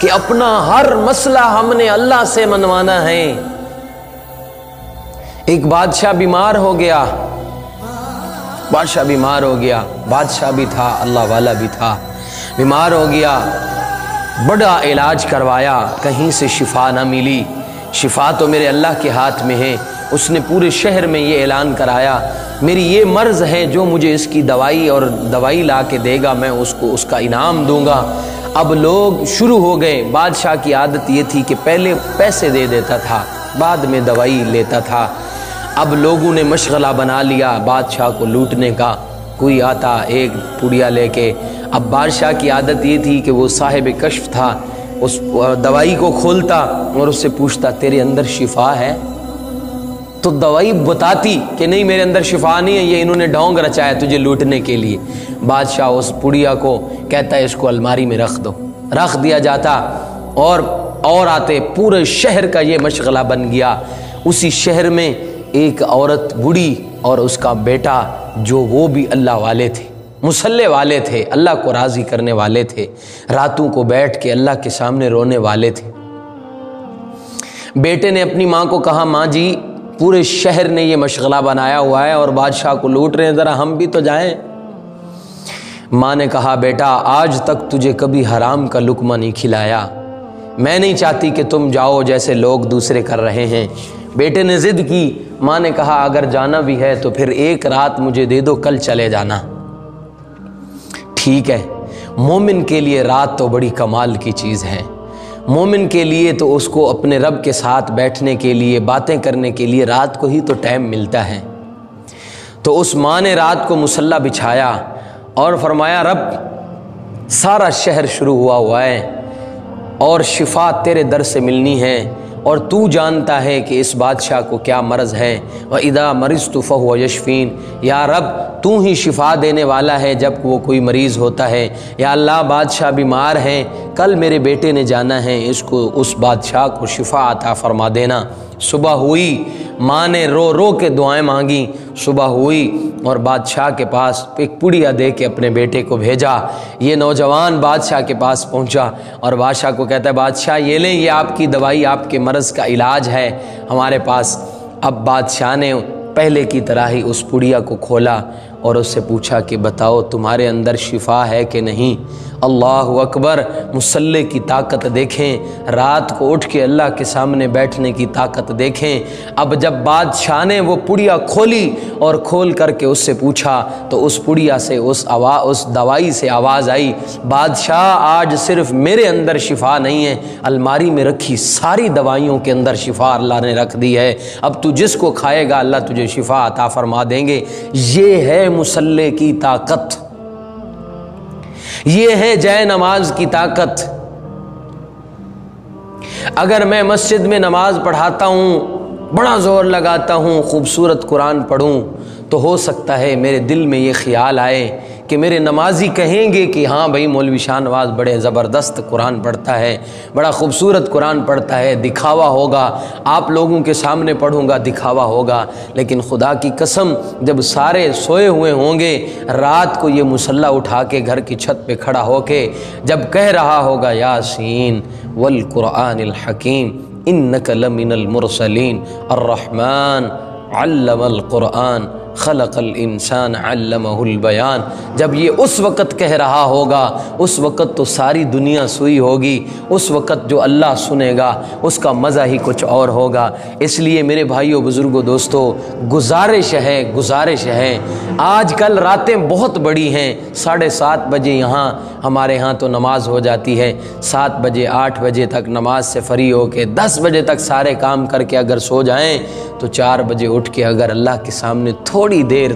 کہ اپنا ہر مسئلہ ہم نے اللہ سے منوانا ہے۔ ایک بادشاہ بیمار ہو گیا، بادشاہ بھی تھا، اللہ والا بھی تھا، بیمار ہو گیا، بڑا علاج کروایا، کہیں سے شفا نہ ملی۔ شفا تو میرے اللہ کے ہاتھ میں ہے۔ اس نے پورے شہر میں یہ اعلان کرایا، میری یہ مرض ہے، جو مجھے اس کی دوائی لا کے دے گا میں اس کو اس کا انعام دوں گا۔ اب لوگ شروع ہو گئے۔ بادشاہ کی عادت یہ تھی کہ پہلے پیسے دے دیتا تھا، بعد میں دوائی لیتا تھا۔ اب لوگوں نے مشغلہ بنا لیا بادشاہ کو لوٹنے کا، کوئی آتا ایک پڑیا لے کے۔ اب بادشاہ کی عادت یہ تھی کہ وہ صاحب کشف تھا، اس دوائی کو کھولتا اور اس سے پوچھتا تیرے اندر شفا ہے؟ تو دوائی بتاتی کہ نہیں میرے اندر شفا نہیں ہے، یہ انہوں نے ڈھونگ رچایا تجھے لوٹنے کے لیے۔ بادشاہ اس پڑیا کو کہتا ہے اس کو الماری میں رکھ دو، رکھ دیا جاتا، اور آتے، پورے شہر کا یہ مشغلہ بن گیا۔ اسی شہر میں ایک عورت بوڑھی اور اس کا بیٹا، جو وہ بھی اللہ والے تھے، مصلی والے تھے، اللہ کو راضی کرنے والے تھے، راتوں کو بیٹھ کے اللہ کے سامنے رونے والے تھے۔ بیٹے نے اپنی ماں کو کہا ماں جی پورے شہر نے یہ مشغلہ بنایا ہوا ہے اور بادشاہ کو لوٹ رہے ہیں، ذرا ہم بھی تو جائیں۔ ماں نے کہا بیٹا آج تک تجھے کبھی حرام کا لقمہ نہیں کھلایا، میں نہیں چاہتی کہ تم جاؤ جیسے لوگ دوسرے کر رہے ہیں۔ بیٹے نے ضد کی، ماں نے کہا اگر جانا بھی ہے تو پھر ایک رات مجھے دے دو، کل چلے جانا۔ ٹھیک ہے، مومن کے لیے رات تو بڑی کمال کی چیز ہے، مومن کے لیے تو اس کو اپنے رب کے ساتھ بیٹھنے کے لیے، باتیں کرنے کے لیے رات کو ہی تو ٹائم ملتا ہے۔ تو اس ماں نے رات کو مصلی بچھایا اور فرمایا رب سارا شہر شروع ہوا ہے اور شفا تیرے در سے ملنی ہے، اور تو جانتا ہے کہ اس بادشاہ کو کیا مرض ہے، وَإِذَا مَرِضْتُ فَهُوَ يَشْفِينِ، یا رب تو ہی شفا دینے والا ہے جب وہ کوئی مریض ہوتا ہے۔ یا اللہ بادشاہ بیمار ہیں، کل میرے بیٹے نے جانا ہے، اس بادشاہ کو شفا عطا فرما دینا۔ صبح ہوئی، ماں نے رو رو کے دعائیں مانگی، صبح ہوئی اور بادشاہ کے پاس ایک پڑیا دے کے اپنے بیٹے کو بھیجا۔ یہ نوجوان بادشاہ کے پاس پہنچا اور بادشاہ کو کہتا ہے بادشاہ یہ لیں، یہ آپ کی دوائی، آپ کے مرض کا علاج ہے ہمارے پاس۔ اب بادشاہ نے پہلے کی طرح ہی اس پڑیا کو کھولا اور اس سے پوچھا کہ بتاؤ تمہارے اندر شفا ہے کہ نہیں؟ اللہ اکبر، مصلی کی طاقت دیکھیں، رات کو اٹھ کے اللہ کے سامنے بیٹھنے کی طاقت دیکھیں۔ اب جب بادشاہ نے وہ پڑیا کھولی اور کھول کر کے اس سے پوچھا تو اس پڑیا سے اس دوائی سے آواز آئی بادشاہ آج صرف میرے اندر شفا نہیں ہے، الماری میں رکھی ساری دوائیوں کے اندر شفا اللہ نے رکھ دی ہے، اب تو جس کو کھائے گا اللہ تجھے شفا عطا فرما دیں گے۔ یہ ہے مصلی کی طاقت، یہ ہے جے نماز کی طاقت۔ اگر میں مسجد میں نماز پڑھاتا ہوں، بڑا زور لگاتا ہوں، خوبصورت قرآن پڑھوں، تو ہو سکتا ہے میرے دل میں یہ خیال آئے کہ میرے نمازی کہیں گے کہ ہاں بھائی مولوی شاہ نواز بڑے زبردست قرآن پڑھتا ہے، بڑا خوبصورت قرآن پڑھتا ہے، دکھاوا ہوگا، آپ لوگوں کے سامنے پڑھوں گا دکھاوا ہوگا۔ لیکن خدا کی قسم جب سارے سوئے ہوئے ہوں گے، رات کو یہ مصلی اٹھا کے گھر کی چھت پہ کھڑا ہو کے جب کہہ رہا ہوگا یاسین والقرآن الحکیم انک لمن المرسلین الرحمن علم القرآن خلق الانسان علمہ البیان، جب یہ اس وقت کہہ رہا ہوگا، اس وقت تو ساری دنیا سوئی ہوگی، اس وقت جو اللہ سنے گا اس کا مزہ ہی کچھ اور ہوگا۔ اس لیے میرے بھائیوں بزرگوں دوستو، گزارش ہے، آج کل راتیں بہت بڑی ہیں، 7:30 بجے یہاں ہمارے ہاں تو نماز ہو جاتی ہے، 7 بجے 8 بجے تک نماز سے فری ہو کے 10 بجے تک سارے کام کر کے اگر سو جائیں تو 4 بجے اٹھ کے اگر اللہ کے سامنے تھوڑی دیر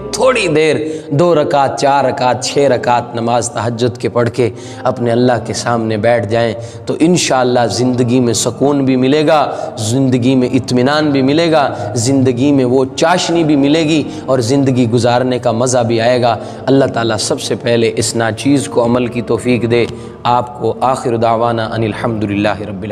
2 رکعت 4 رکعت 6 رکعت نماز تہجد کے پڑھ کے اپنے اللہ کے سامنے بیٹھ جائیں تو انشاءاللہ زندگی میں سکون بھی ملے گا، زندگی میں اطمینان بھی ملے گا، زندگی میں وہ چاشنی بھی ملے گی اور زندگی گزارنے کا مزہ بھی آئے گا۔ اللہ تعالیٰ سب سے پہلے اس ناچیز کو عمل کی توفیق دے۔ آپ کو آخر دعوانا ان الحمدللہ رب العالمین۔